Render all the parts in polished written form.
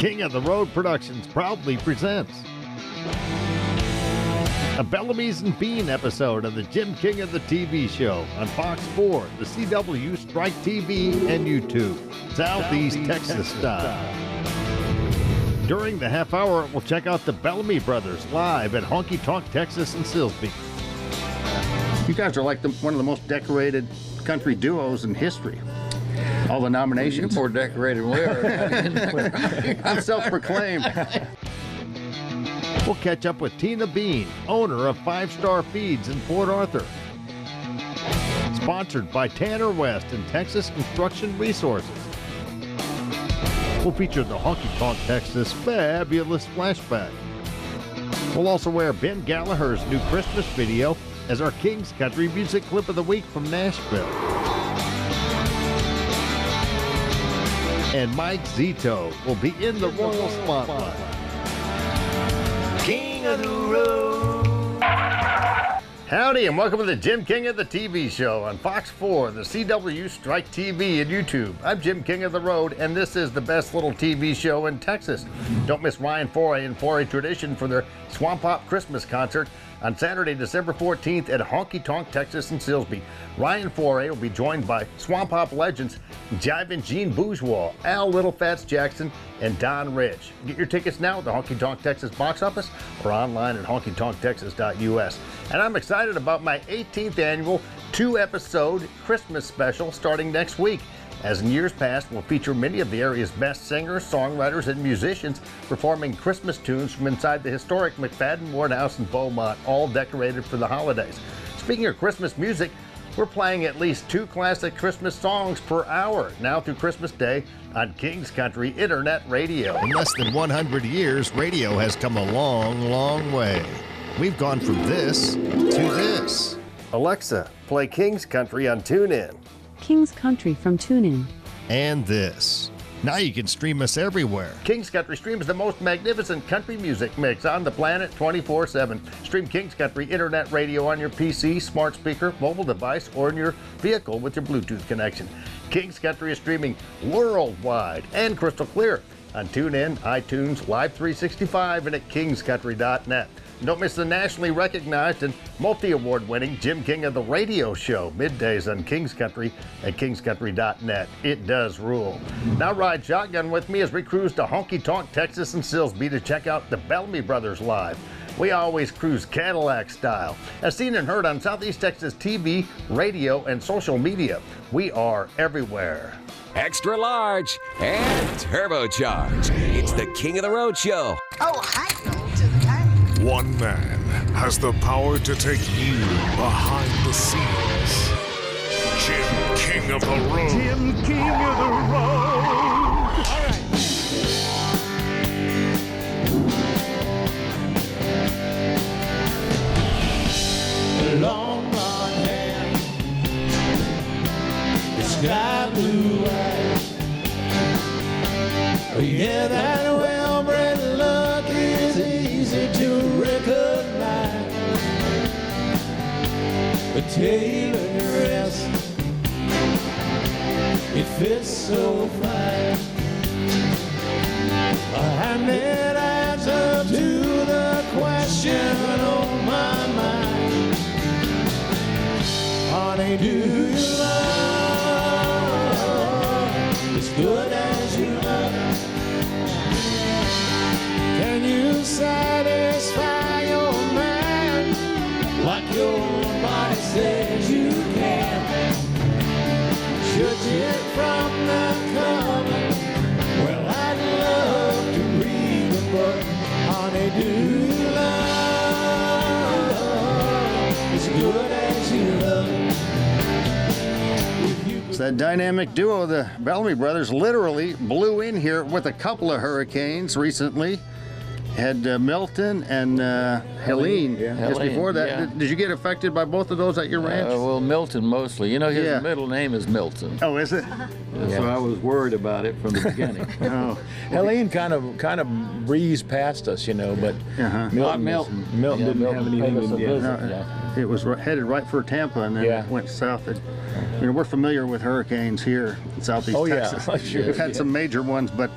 King of the Road Productions proudly presents a Bellamys and Bean episode of the Jim King of the TV show on Fox 4, the CW, Strike TV, and YouTube, Southeast Texas style. During the half hour, we'll check out the Bellamy Brothers live at Honky Tonk, Texas and Silsbee. You guys are like one of the most decorated country duos in history. All the nominations. You're more decorated than we are. I'm self-proclaimed. We'll catch up with Tina Bean, owner of 5 Star Feeds in Port Arthur. Sponsored by Tanner West and Texas Construction Resources. We'll feature the Honky Tonk, Texas fabulous flashback. We'll also wear Ben Gallagher's new Christmas video as our King's Country Music Clip of the Week from Nashville. And Mike Zito will be in the Royal Spotlight. King of the Road. Howdy, and welcome to the Jim King of the TV show on Fox 4, the CW, Strike TV, and YouTube. I'm Jim King of the Road, and this is the best little TV show in Texas. Don't miss Ryan Foray and Foray Tradition for their Swamp Pop Christmas concert on Saturday, December 14th at Honky Tonk, Texas and Silsbee. Ryan Foray will be joined by Swamp Pop legends Jivin' Gene Bourgeois, Al Little Fats Jackson, and Don Rich. Get your tickets now at the Honky Tonk Texas box office or online at honkytonktexas.us. And I'm excited about my 18th annual 2-episode Christmas special starting next week. As in years past, we'll feature many of the area's best singers, songwriters, and musicians performing Christmas tunes from inside the historic McFadden Ward House in Beaumont, all decorated for the holidays. Speaking of Christmas music, we're playing at least 2 classic Christmas songs per hour, now through Christmas Day on King's Country Internet Radio. In less than 100 years, radio has come a long, long way. We've gone from this to this. Alexa, play King's Country on TuneIn. King's Country from TuneIn. And this. Now you can stream us everywhere. King's Country streams the most magnificent country music mix on the planet 24/7. Stream King's Country Internet Radio on your PC, smart speaker, mobile device, or in your vehicle with your Bluetooth connection. King's Country is streaming worldwide and crystal clear on TuneIn, iTunes, Live 365, and at kingscountry.net. Don't miss the nationally recognized and multi-award winning Jim King of the Radio Show, middays on King's Country at kingscountry.net. It does rule. Now ride shotgun with me as we cruise to Honky Tonk, Texas and Silsbee to check out the Bellamy Brothers live. We always cruise Cadillac style. As seen and heard on Southeast Texas TV, radio, and social media, we are everywhere. Extra large and turbocharged. It's the King of the Road Show. Oh, hi, to the time. One man has the power to take you behind the scenes. Jim King of the Road. Jim King of the Road. All right. Long blonde hair, the sky blue eyes. Yeah, that well-bred look is easy to recognize. The tailored dress, it fits so fine. A handmade answer to the question on my mind. Honey, do you love as good as you love? Can you satisfy your man like your body says you can? Should you from the cover? Well, I'd love to read the book. Honey, do you love as good as you love? It's that dynamic duo, the Bellamy Brothers, literally blew in here with a couple of hurricanes recently. Had Milton and Helene just Helene, before that. yeah. Did you get affected by both of those at your ranch? Well, Milton mostly. You know, his middle name is Milton. Oh, is it? So I was worried about it from the beginning. Oh. Helene kind of breezed past us, you know, but Milton didn't have anything. It was headed right for Tampa, and then it went south. We're familiar with hurricanes here in Southeast Texas. Sure. We've had some major ones, but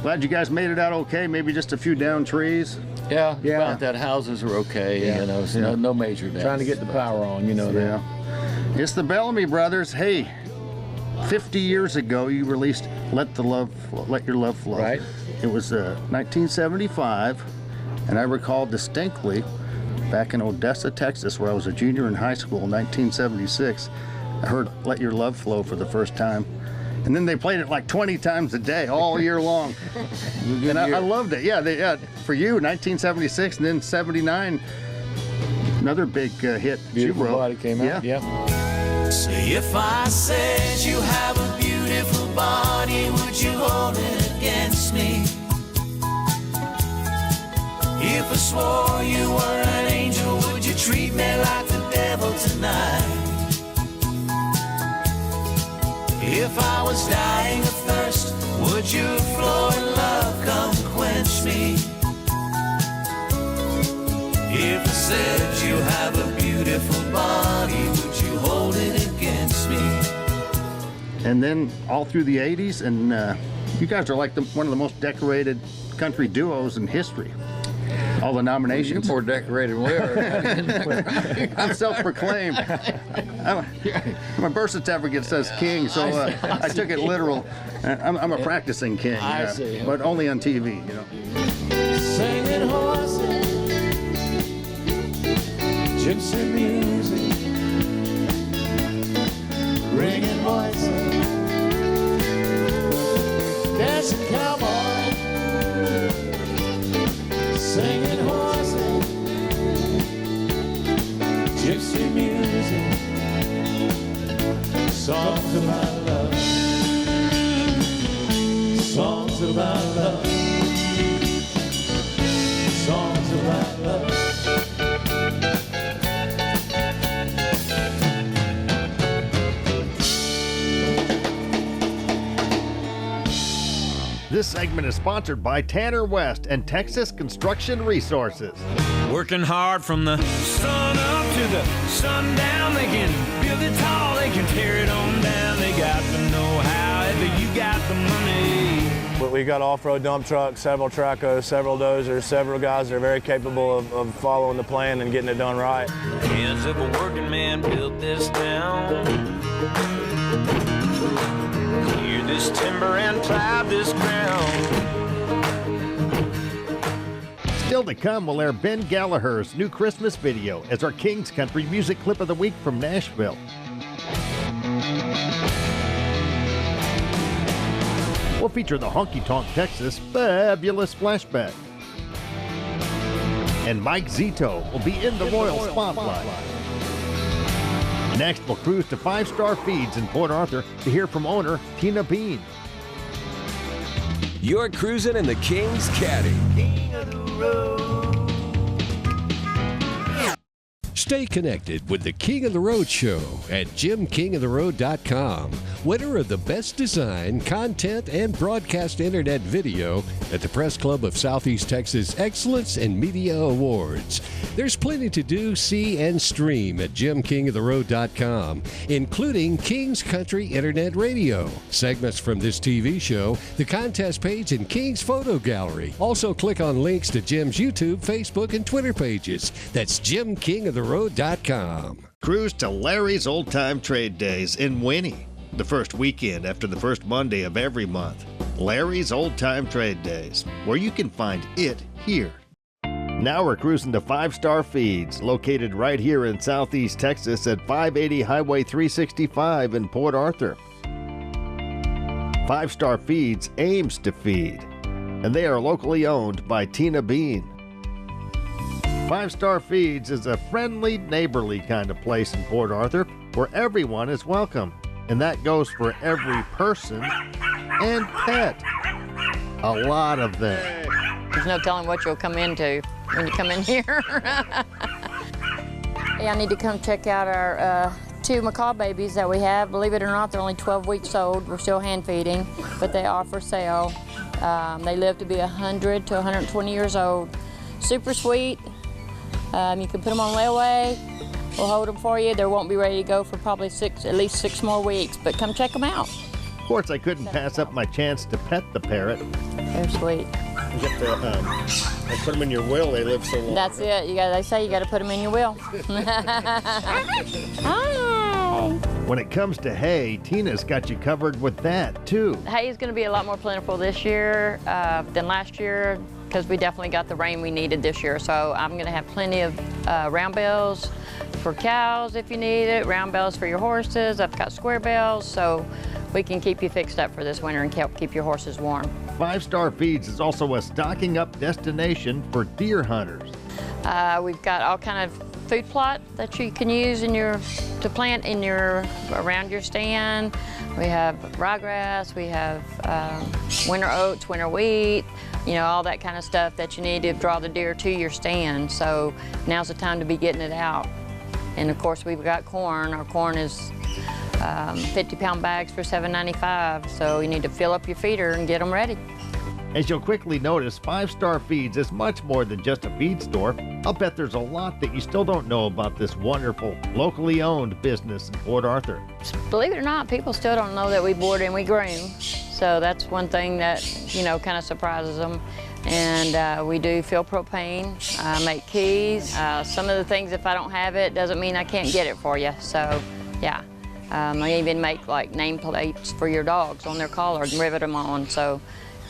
Glad you guys made it out okay. Maybe just a few down trees. Yeah. About that. Houses are okay. You know, so no major damage. Trying to get the power on, you know. It's the Bellamy brothers. Hey, 50 years ago, you released Let Your Love Flow. Right. It was 1975, and I recall distinctly back in Odessa, Texas, where I was a junior in high school in 1976, I heard Let Your Love Flow for the first time. And then they played it like 20 times a day, all year long. And I loved it. Yeah, for you, 1976, and then 79, another big hit. Beautiful Body came out. Yeah. Say if I said you have a beautiful body, would you hold it against me? If I swore you were an angel, would you treat me like the devil tonight? If I was dying of thirst, would your flowing love come quench me? If I said you have a beautiful body, would you hold it against me? And then all through the 80s, and you guys are like one of the most decorated country duos in history. All the nominations. You're more decorated than we are. I'm self-proclaimed. My birth certificate says king, so I took it literal. I'm a practicing king. I see. But only on TV, you know. Singing horses, gypsy music, ringing voices, dancing cowboy, singing horses, gypsy music, songs about love, songs about love, songs about love. This segment is sponsored by Tanner West and Texas Construction Resources. Working hard from the sun up to the sundown. They can build it tall, they can tear it on down. They got the know-how, if you got the money. But we got off-road dump trucks, several trackos, several dozers, several guys that are very capable of following the plan and getting it done right. Hands of a working man built this town. Clear this timber and plow this ground. Still to come, we'll air Ben Gallagher's new Christmas video as our King's Country music clip of the week from Nashville. We'll feature the Honky Tonk Texas Fabulous Flashback. And Mike Zito will be in the Royal Spotlight. Next, we'll cruise to 5-Star Feeds in Port Arthur to hear from owner Tina Bean. You're cruising in the King's Caddy. King of the road. Stay connected with the King of the Road Show at JimKingOfTheRoad.com. Winner of the Best Design, Content, and Broadcast Internet Video at the Press Club of Southeast Texas Excellence in Media Awards. There's plenty to do, see, and stream at JimKingOfTheRoad.com, including King's Country Internet Radio, segments from this TV show, the contest page, and King's Photo Gallery. Also, click on links to Jim's YouTube, Facebook, and Twitter pages. That's JimKingOfTheRoad.com. Cruise to Larry's Old Time Trade Days in Winnie, the first weekend after the first Monday of every month. Larry's Old Time Trade Days, where you can find it here. Now we're cruising to 5-Star Feeds, located right here in Southeast Texas at 580 Highway 365 in Port Arthur. 5-Star Feeds aims to feed, and they are locally owned by Tina Bean. 5-Star Feeds is a friendly, neighborly kind of place in Port Arthur where everyone is welcome, and that goes for every person and pet. A lot of them. There's no telling what you'll come into when you come in here. Yeah, I need to come check out our 2 macaw babies that we have. Believe it or not, they're only 12 weeks old. We're still hand feeding, but they are for sale. They live to be 100 to 120 years old. Super sweet. You can put them on layaway. We'll hold them for you. They won't be ready to go for probably at least 6 more weeks, but come check them out. Of course, I couldn't pass up my chance to pet the parrot. They're sweet. You get to I put them in your will. They live so long. That's it. They say you got to put them in your will. Hi. When it comes to hay, Tina's got you covered with that too. Hay is going to be a lot more plentiful this year than last year because we definitely got the rain we needed this year. So I'm going to have plenty of round bales for cows if you need it, round bales for your horses. I've got square bales, so we can keep you fixed up for this winter and help keep your horses warm. 5 Star Feeds is also a stocking up destination for deer hunters. We've got all kind of food plot that you can use to plant around your stand. We have ryegrass, we have winter oats, winter wheat, all that kind of stuff that you need to draw the deer to your stand. So now's the time to be getting it out. And of course we've got corn. Our corn is 50-pound bags for $7.95. So you need to fill up your feeder and get them ready. As you'll quickly notice, 5 Star Feeds is much more than just a feed store. I'll bet there's a lot that you still don't know about this wonderful, locally owned business in Port Arthur. Believe it or not, people still don't know that we board and we groom. So that's one thing that, kind of surprises them. And we do fill propane, make keys. Some of the things, if I don't have it, doesn't mean I can't get it for you. So, yeah. I even make like nameplates for your dogs on their collar and rivet them on. So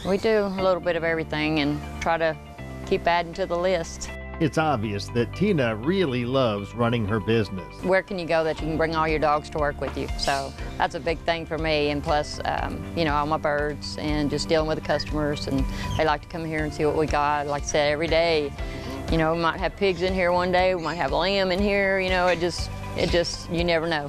we do a little bit of everything and try to keep adding to the list. It's obvious that Tina really loves running her business. Where can you go that you can bring all your dogs to work with you? So that's a big thing for me. And plus, all my birds and just dealing with the customers. And they like to come here and see what we got. Like I said, every day, we might have pigs in here one day. We might have lamb in here. It just, you never know.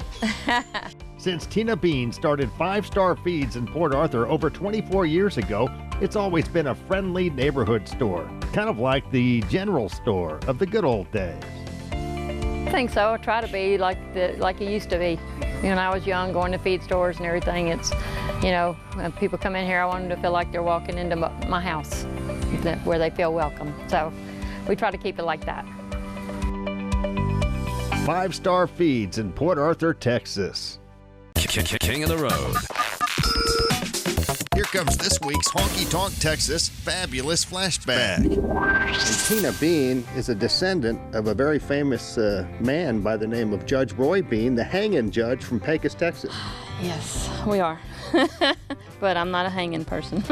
Since Tina Bean started 5 Star Feeds in Port Arthur over 24 years ago, it's always been a friendly neighborhood store, kind of like the general store of the good old days. I think so. I try to be like it used to be. When I was young, going to feed stores and everything, it's, when people come in here, I want them to feel like they're walking into my house, where they feel welcome. So we try to keep it like that. 5 Star Feeds in Port Arthur, Texas. King of the Road. Here comes this week's Honky Tonk Texas Fabulous Flashback. And Tina Bean is a descendant of a very famous man by the name of Judge Roy Bean, the hanging judge from Pecos, Texas. Yes, we are. But I'm not a hanging person.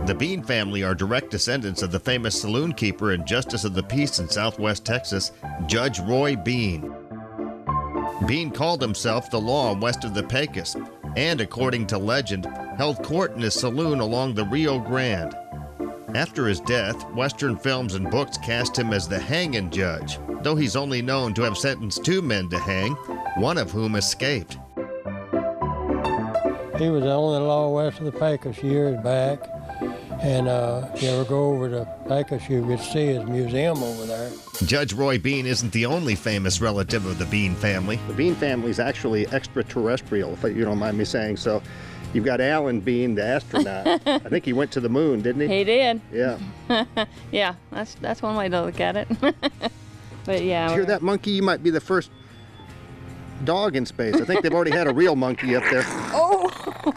The Bean family are direct descendants of the famous saloon keeper and justice of the peace in southwest Texas, Judge Roy Bean. Bean called himself the law west of the Pecos, and according to legend, held court in his saloon along the Rio Grande. After his death, Western films and books cast him as the hanging judge, though he's only known to have sentenced 2 men to hang, one of whom escaped. He was the only law west of the Pecos years back. And if you ever go over to Pecos, you could see his museum over there. Judge Roy Bean isn't the only famous relative of the Bean family. The Bean family is actually extraterrestrial, if you don't mind me saying. So you've got Alan Bean, the astronaut. I think he went to the moon, didn't he? He did. Yeah. Yeah, that's one way to look at it. But yeah. Did you hear that, monkey? You might be the first dog in space. I think they've already had a real monkey up there. Oh! I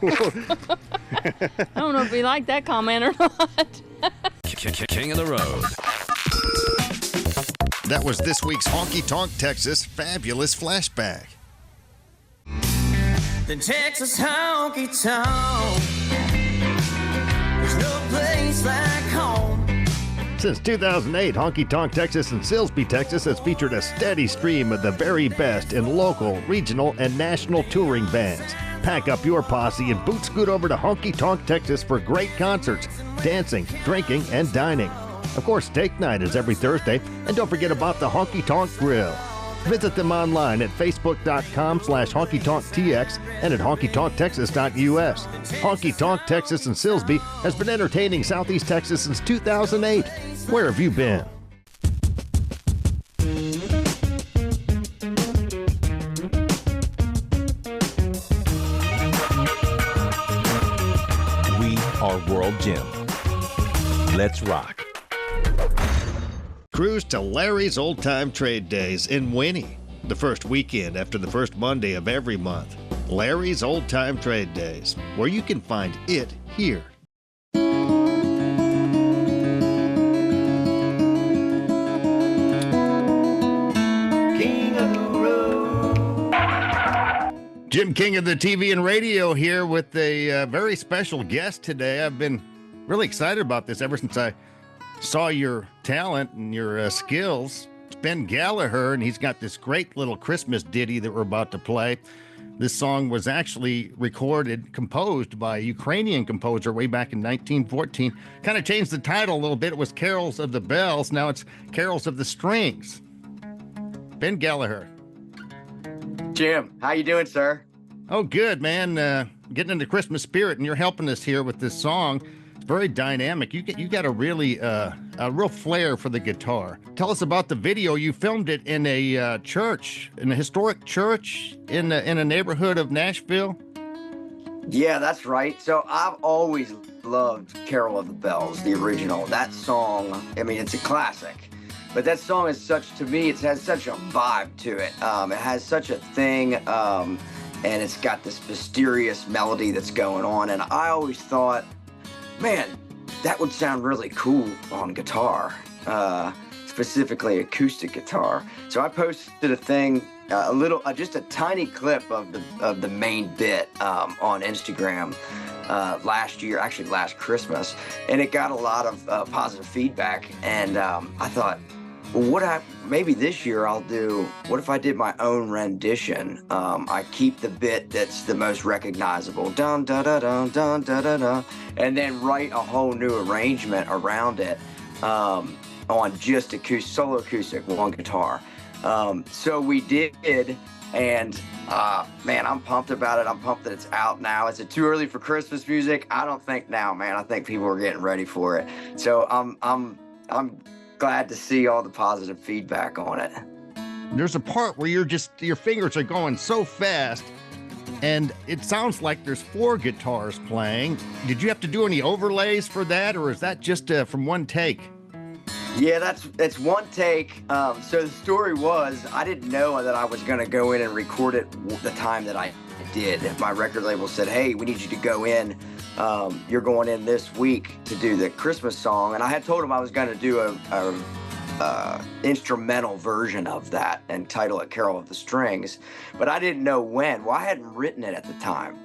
don't know if we like that comment or not. King of the Road. That was this week's Honky Tonk Texas Fabulous Flashback. The Texas honky tonk. There's no place like home. Since 2008, Honky Tonk Texas in Silsbee, Texas has featured a steady stream of the very best in local, regional, and national touring bands. Pack up your posse and boot scoot over to Honky Tonk Texas for great concerts, dancing, drinking, and dining. Of course, steak night is every Thursday, and don't forget about the Honky Tonk Grill. Visit them online at facebook.com/honkytonktx and at honkytonktexas.us. Honky Tonk Texas in Silsbee has been entertaining Southeast Texas since 2008. Where have you been? We are World Gym. Let's rock. Cruise to Larry's Old Time Trade Days in Winnie, the first weekend after the first Monday of every month. Larry's Old Time Trade Days, where you can find it here. King of the Road. Jim King of the TV and radio here with a very special guest today. I've been really excited about this ever since I saw your talent and your skills. It's Ben Gallagher, and he's got this great little Christmas ditty that we're about to play. This song was actually composed by a Ukrainian composer way back in 1914. Kind of changed the title a little bit. It was Carols of the Bells. Now it's Carols of the Strings. Ben Gallagher. Jim, how you doing, sir? Oh, good, man. Getting into Christmas spirit, and you're helping us here with this song. It's very dynamic. You got a real flair for the guitar. Tell us about the video. You filmed it in a church, in a historic church in a neighborhood of Nashville. Yeah, that's right. So I've always loved Carol of the Bells, the original. That song, I mean, it's a classic. But that song is to me, it has such a vibe to it. It has such a thing, and it's got this mysterious melody that's going on. And I always thought, man, that would sound really cool on guitar, specifically acoustic guitar. So I posted a thing, just a tiny clip of the main bit on Instagram last Christmas, and it got a lot of positive feedback. And I thought, well, maybe this year I'll do, what if I did my own rendition? I keep the bit that's the most recognizable, dun da da dun dun da da da, and then write a whole new arrangement around it on just solo acoustic, one guitar. So we did, and man, I'm pumped about it. I'm pumped that it's out now. Is it too early for Christmas music? I don't think now, man. I think people are getting ready for it. So I'm glad to see all the positive feedback on it. There's a part where your fingers are going so fast, and it sounds like there's 4 guitars playing. Did you have to do any overlays for that, or is that just from one take? Yeah, that's one take. So the story was, I didn't know that I was going to go in and record it the time that I did. My record label said, hey, we need you to go in. You're going in this week to do the Christmas song. And I had told him I was going to do a instrumental version of that and title it Carol of the Strings, but I didn't know when. Well, I hadn't written it at the time.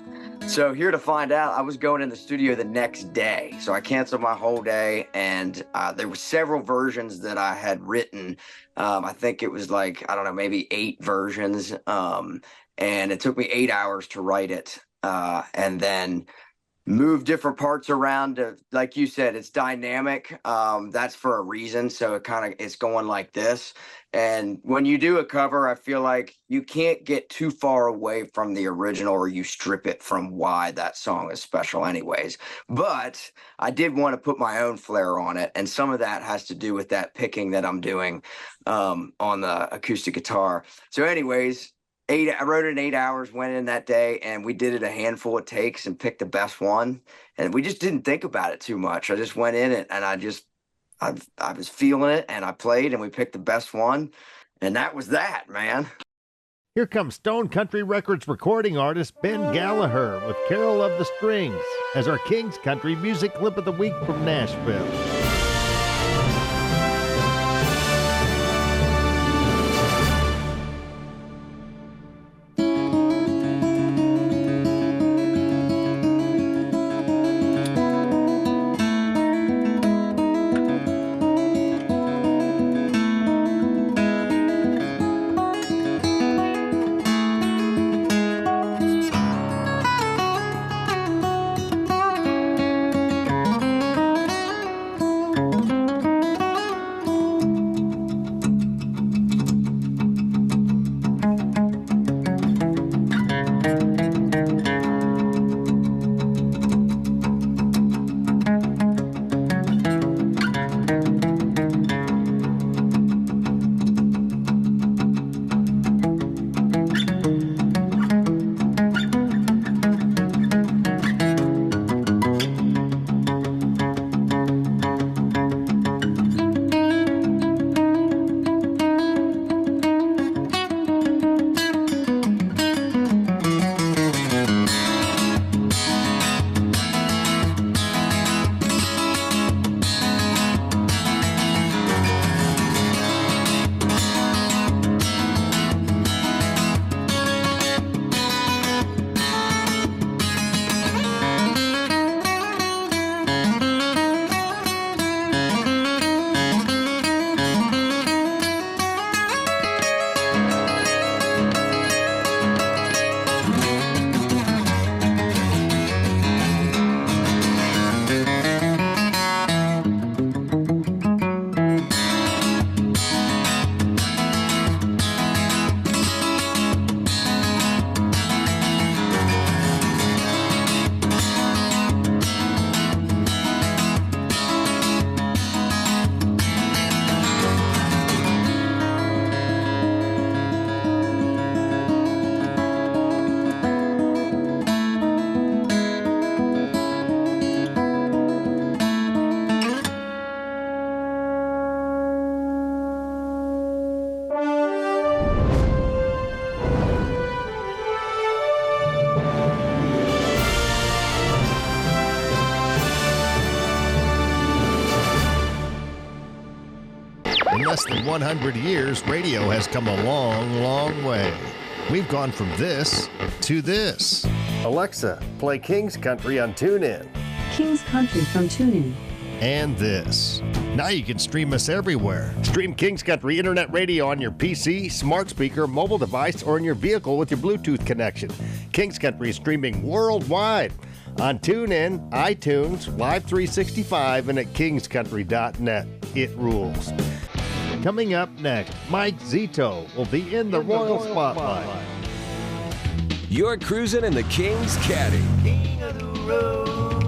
So here to find out, I was going in the studio the next day. So I canceled my whole day, and there were several versions that I had written. I think it was maybe 8 versions. And it took me 8 hours to write it. And then move different parts around. Like you said, it's dynamic. That's for a reason. So it's going like this. And when you do a cover, I feel like you can't get too far away from the original, or you strip it from why that song is special anyways. But I did want to put my own flair on it. And some of that has to do with that picking that I'm doing on the acoustic guitar. So anyways, I wrote it in 8 hours, went in that day, and we did it a handful of takes and picked the best one. And we just didn't think about it too much. I just went in it, and I was feeling it, and I played, and we picked the best one. And that was that, man. Here comes Stone Country Records recording artist Ben Gallagher with Carol of the Strings as our King's Country Music Clip of the Week from Nashville. less than 100 years, radio has come a long, long way. We've gone from this to this. Alexa, play King's Country on TuneIn. King's Country from TuneIn. And this. Now you can stream us everywhere. Stream King's Country Internet Radio on your PC, smart speaker, mobile device, or in your vehicle with your Bluetooth connection. King's Country is streaming worldwide on TuneIn, iTunes, Live 365, and at kingscountry.net. It rules. Coming up next, Mike Zito will be in the Royal Spotlight. You're cruising in the King's Caddy. King of the road.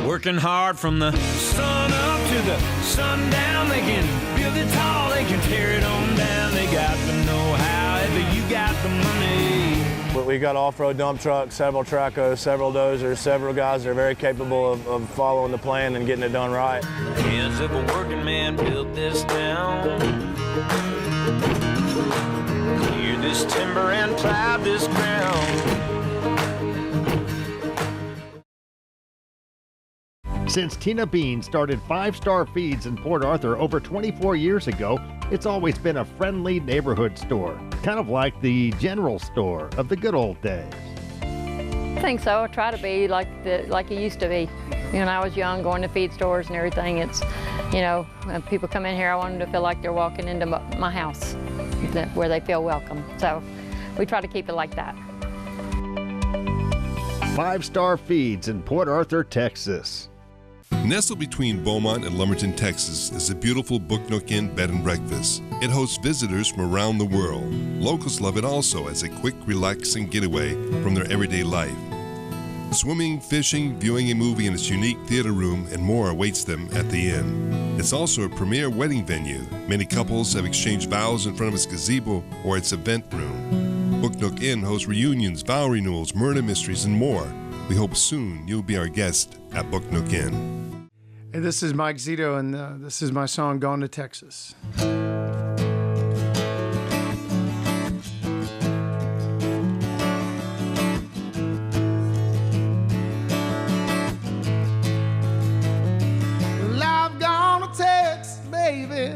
Working hard from the sun up to the sundown. They can build it tall, they can tear it on down. They got the know-how, if you got the money. But we got off-road dump trucks, several tracos, several dozers, several guys that are very capable of following the plan and getting it done right. Hands of a working man built this town. Cleared this timber and plowed this ground. Since Tina Bean started 5-Star Feeds in Port Arthur over 24 years ago, it's always been a friendly neighborhood store, kind of like the general store of the good old days. I think so. I try to be like it used to be. When I was young, going to feed stores and everything, it's, when people come in here, I want them to feel like they're walking into my house, where they feel welcome. So we try to keep it like that. 5-Star Feeds in Port Arthur, Texas. Nestled between Beaumont and Lumberton, Texas, is the beautiful Book Nook Inn Bed and Breakfast. It hosts visitors from around the world. Locals love it also as a quick, relaxing getaway from their everyday life. Swimming, fishing, viewing a movie in its unique theater room, and more awaits them at the inn. It's also a premier wedding venue. Many couples have exchanged vows in front of its gazebo or its event room. Book Nook Inn hosts reunions, vow renewals, murder mysteries, and more. We hope soon you'll be our guest at Book Nook Inn. Hey, this is Mike Zito, and this is my song, Gone to Texas. Well, I've gone to Texas, baby.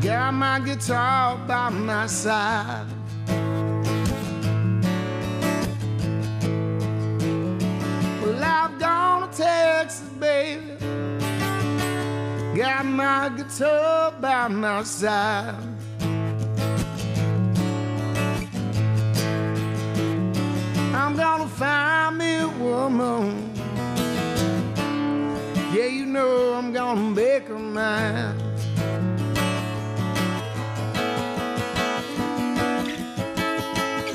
Got my guitar by my side. Well, I've gone to Texas, baby. Got my guitar by my side. I'm gonna find me a woman. Yeah, I'm gonna make her mine.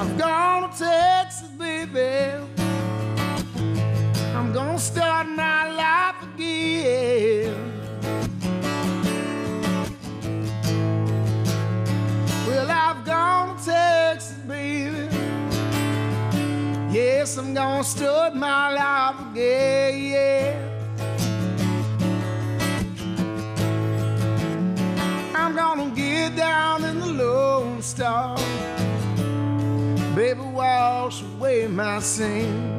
I've gone to Texas, baby. I'm gonna start my life again. Well, I've gone to Texas, baby. Yes, I'm gonna start my life again, yeah. I'm gonna get down in the Lone Star. Baby, wash away my sins.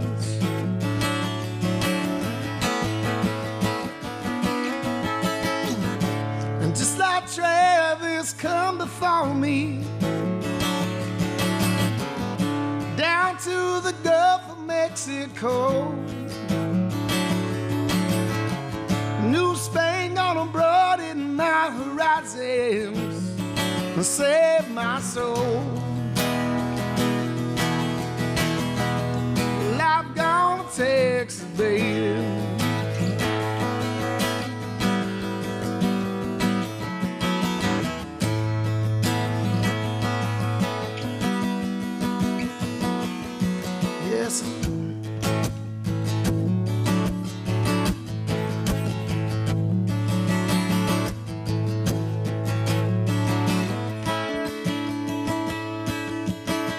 Just like Travis come before me, down to the Gulf of Mexico. New Spain gonna broaden my horizons and save my soul. Well, I've gone to Texas, baby.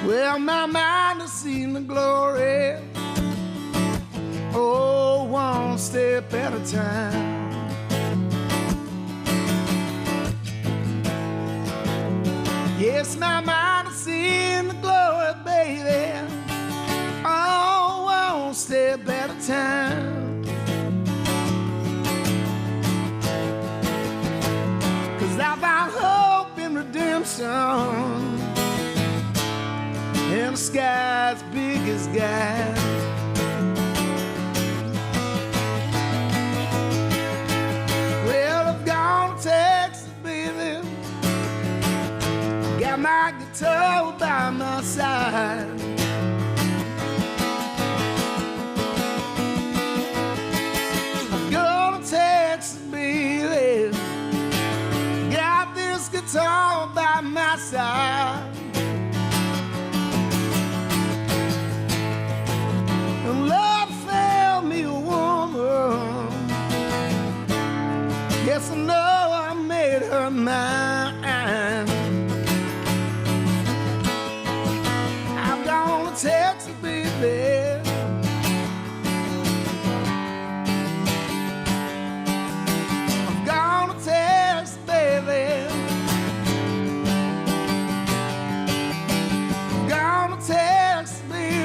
Well, my mind has seen the glory, oh, one step at a time. Yes, my mind has seen the glory, baby, oh, one step at a time. and the sky's big as gas. Well, I've gone to Texas, baby. Got my guitar by my side. I'm going to Texas, baby. Got this guitar by my side. And Lord found me a woman. Yes, I know I made her mine. I'm gonna Texas, baby. I'm gonna Texas, baby. I'm gonna Texas, baby.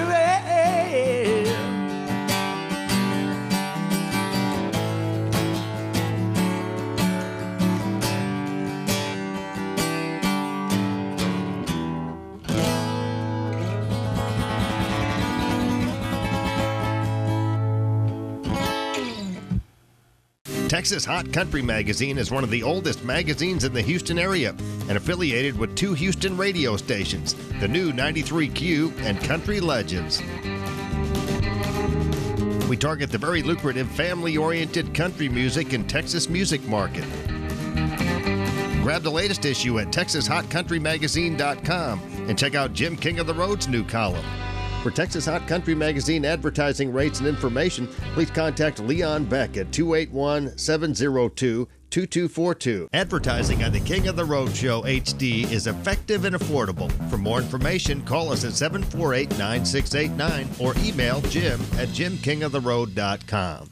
Texas Hot Country Magazine is one of the oldest magazines in the Houston area and affiliated with 2 Houston radio stations, the new 93Q and Country Legends. We target the very lucrative family-oriented country music and Texas music market. Grab the latest issue at TexasHotCountryMagazine.com and check out Jim King of the Road's new column. For Texas Hot Country Magazine advertising rates and information, please contact Leon Beck at 281-702-2242. Advertising on the King of the Road Show HD is effective and affordable. For more information, call us at 748-9689 or email Jim at JimKingoftheRoad.com.